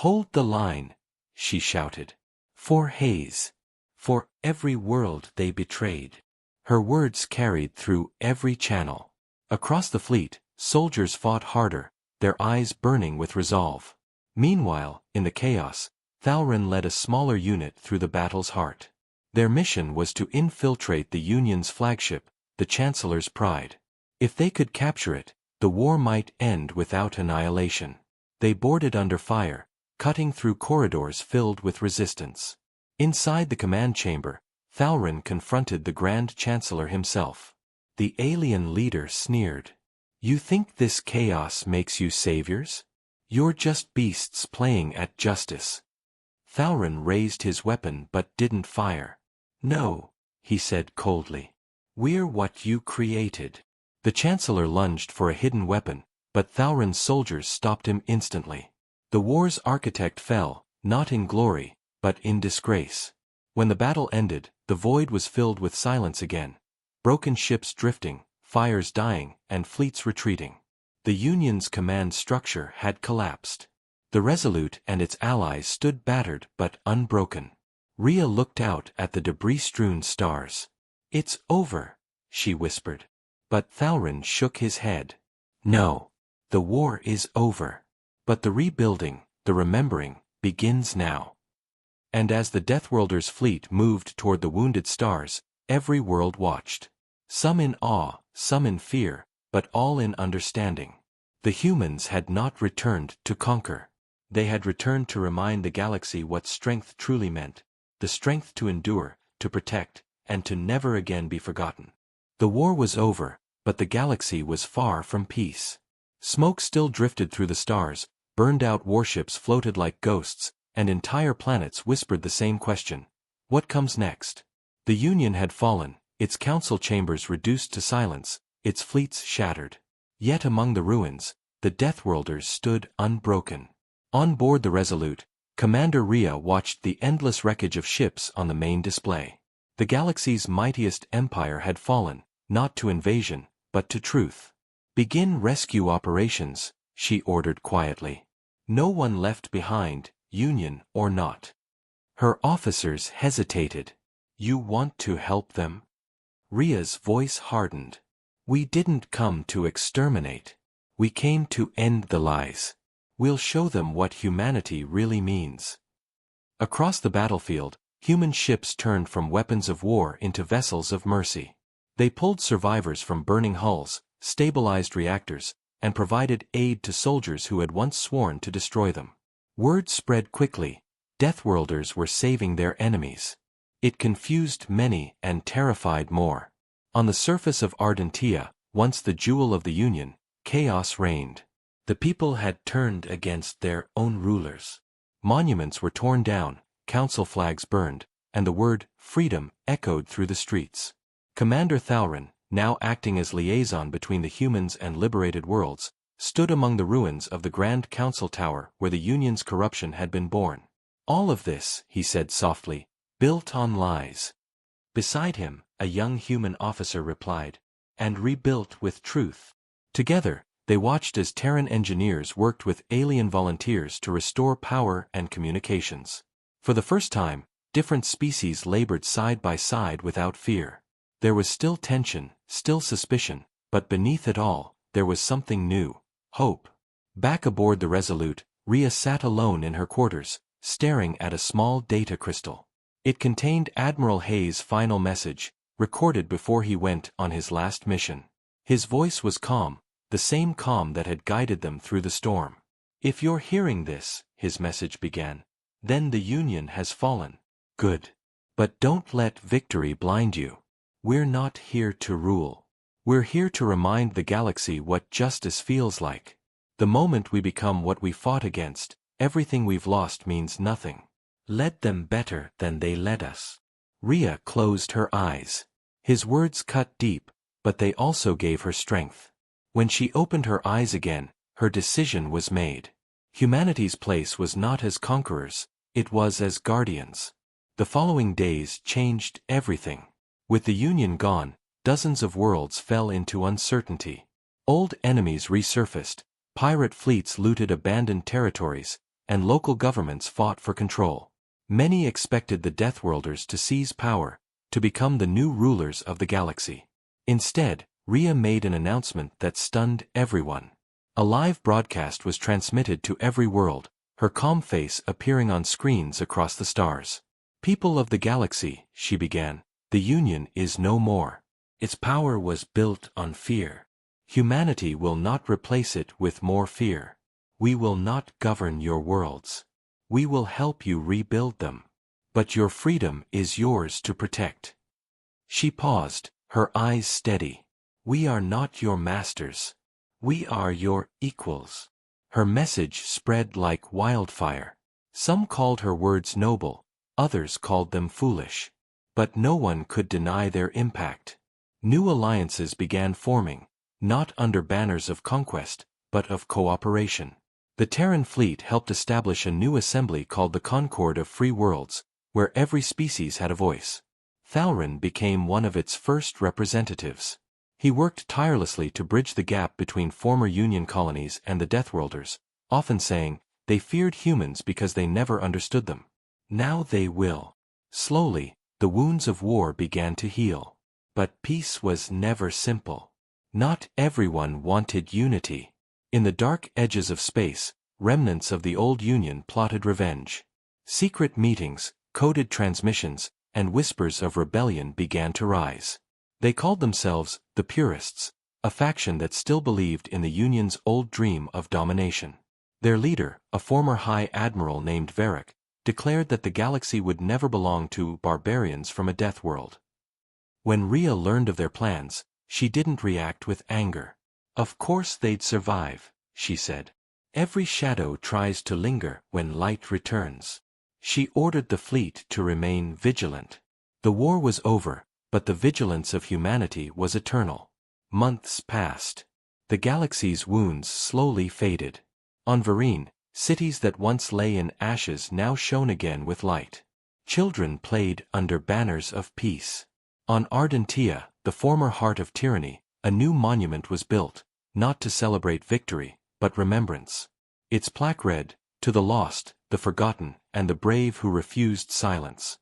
"Hold the line," she shouted. "For Hayes. For every world they betrayed." Her words carried through every channel. Across the fleet, soldiers fought harder, their eyes burning with resolve. Meanwhile, in the chaos, Thowron led a smaller unit through the battle's heart. Their mission was to infiltrate the Union's flagship, the Chancellor's Pride. If they could capture it, the war might end without annihilation. They boarded under fire, cutting through corridors filled with resistance. Inside the command chamber, Thowron confronted the Grand Chancellor himself. The alien leader sneered. "You think this chaos makes you saviors? You're just beasts playing at justice." Thowron raised his weapon but didn't fire. "No," he said coldly. "We're what you created." The Chancellor lunged for a hidden weapon, but Thowron's soldiers stopped him instantly. The war's architect fell, not in glory, but in disgrace. When the battle ended, the void was filled with silence again. Broken ships drifting, fires dying, and fleets retreating. The Union's command structure had collapsed. The Resolute and its allies stood battered but unbroken. Rhea looked out at the debris-strewn stars. "It's over," she whispered. But Thalrin shook his head. No. The war is over. But the rebuilding, the remembering, begins now. And as the Deathworlders' fleet moved toward the wounded stars, every world watched. Some in awe, some in fear, but all in understanding. The humans had not returned to conquer. They had returned to remind the galaxy what strength truly meant, the strength to endure, to protect, and to never again be forgotten. The war was over, but the galaxy was far from peace. Smoke still drifted through the stars, burned-out warships floated like ghosts, and entire planets whispered the same question. What comes next? The Union had fallen, its council chambers reduced to silence, its fleets shattered. Yet among the ruins, the Deathworlders stood unbroken. On board the Resolute, Commander Rhea watched the endless wreckage of ships on the main display. The galaxy's mightiest empire had fallen, not to invasion, but to truth. Begin rescue operations, she ordered quietly. No one left behind, Union or not. Her officers hesitated. You want to help them? Rhea's voice hardened. We didn't come to exterminate. We came to end the lies. We'll show them what humanity really means. Across the battlefield, human ships turned from weapons of war into vessels of mercy. They pulled survivors from burning hulls, stabilized reactors, and provided aid to soldiers who had once sworn to destroy them. Word spread quickly. Deathworlders were saving their enemies. It confused many and terrified more. On the surface of Ardentia, once the jewel of the Union, chaos reigned. The people had turned against their own rulers. Monuments were torn down, council flags burned, and the word freedom echoed through the streets. Commander Thalrin, now acting as liaison between the humans and liberated worlds, stood among the ruins of the Grand Council Tower where the Union's corruption had been born. All of this, he said softly, built on lies. Beside him, a young human officer replied, and rebuilt with truth. Together, they watched as Terran engineers worked with alien volunteers to restore power and communications. For the first time, different species labored side by side without fear. There was still tension, still suspicion, but beneath it all, there was something new, hope. Back aboard the Resolute, Rhea sat alone in her quarters, staring at a small data crystal. It contained Admiral Hayes' final message, recorded before he went on his last mission. His voice was calm, the same calm that had guided them through the storm. If you're hearing this, his message began, then the Union has fallen. Good. But don't let victory blind you. We're not here to rule. We're here to remind the galaxy what justice feels like. The moment we become what we fought against, everything we've lost means nothing. Let them better than they led us. Rhea closed her eyes. His words cut deep, but they also gave her strength. When she opened her eyes again, her decision was made. Humanity's place was not as conquerors, it was as guardians. The following days changed everything. With the Union gone, dozens of worlds fell into uncertainty. Old enemies resurfaced, pirate fleets looted abandoned territories, and local governments fought for control. Many expected the Deathworlders to seize power, to become the new rulers of the galaxy. Instead, Rhea made an announcement that stunned everyone. A live broadcast was transmitted to every world, her calm face appearing on screens across the stars. People of the galaxy, she began, the Union is no more. Its power was built on fear. Humanity will not replace it with more fear. We will not govern your worlds. We will help you rebuild them. But your freedom is yours to protect. She paused, her eyes steady. We are not your masters. We are your equals. Her message spread like wildfire. Some called her words noble, others called them foolish. But no one could deny their impact. New alliances began forming, not under banners of conquest, but of cooperation. The Terran fleet helped establish a new assembly called the Concord of Free Worlds, where every species had a voice. Thalrin became one of its first representatives. He worked tirelessly to bridge the gap between former Union colonies and the Deathworlders, often saying, they feared humans because they never understood them. Now they will. Slowly, the wounds of war began to heal. But peace was never simple. Not everyone wanted unity. In the dark edges of space, remnants of the old Union plotted revenge. Secret meetings, coded transmissions, and whispers of rebellion began to rise. They called themselves the Purists, a faction that still believed in the Union's old dream of domination. Their leader, a former High Admiral named Varric, declared that the galaxy would never belong to barbarians from a death world. When Rhea learned of their plans, she didn't react with anger. Of course they'd survive, she said. Every shadow tries to linger when light returns. She ordered the fleet to remain vigilant. The war was over, but the vigilance of humanity was eternal. Months passed. The galaxy's wounds slowly faded. On Vereen, cities that once lay in ashes now shone again with light. Children played under banners of peace. On Ardentia, the former heart of tyranny, a new monument was built, not to celebrate victory, but remembrance. Its plaque read, "To the lost, the forgotten, and the brave who refused silence."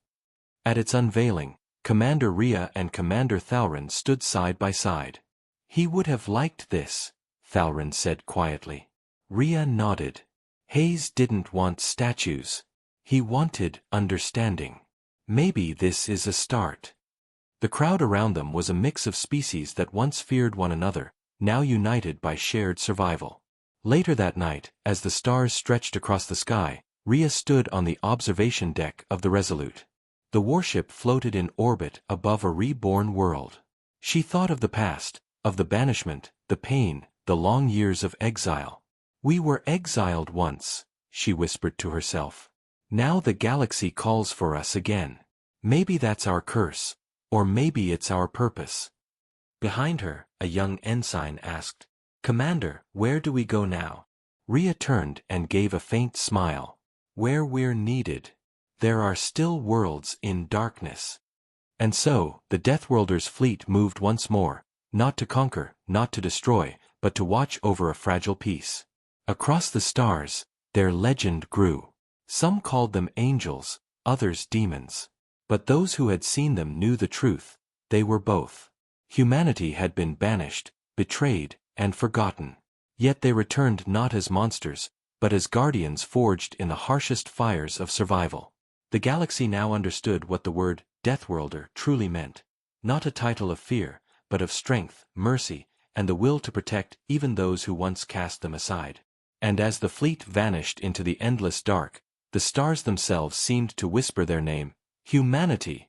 At its unveiling, Commander Rhea and Commander Thalrin stood side by side. "He would have liked this," Thalrin said quietly. Rhea nodded. Hayes didn't want statues. He wanted understanding. Maybe this is a start. The crowd around them was a mix of species that once feared one another, now united by shared survival. Later that night, as the stars stretched across the sky, Rhea stood on the observation deck of the Resolute. The warship floated in orbit above a reborn world. She thought of the past, of the banishment, the pain, the long years of exile. "We were exiled once," she whispered to herself. "Now the galaxy calls for us again. Maybe that's our curse. Or maybe it's our purpose." Behind her, a young ensign asked, "Commander, where do we go now?" Rhea turned and gave a faint smile. "Where we're needed. There are still worlds in darkness." And so, the Deathworlders' fleet moved once more, not to conquer, not to destroy, but to watch over a fragile peace. Across the stars, their legend grew. Some called them angels, others demons. But those who had seen them knew the truth: they were both. Humanity had been banished, betrayed, and forgotten. Yet they returned not as monsters, but as guardians forged in the harshest fires of survival. The galaxy now understood what the word Deathworlder truly meant. Not a title of fear, but of strength, mercy, and the will to protect even those who once cast them aside. And as the fleet vanished into the endless dark, the stars themselves seemed to whisper their name: "Humanity,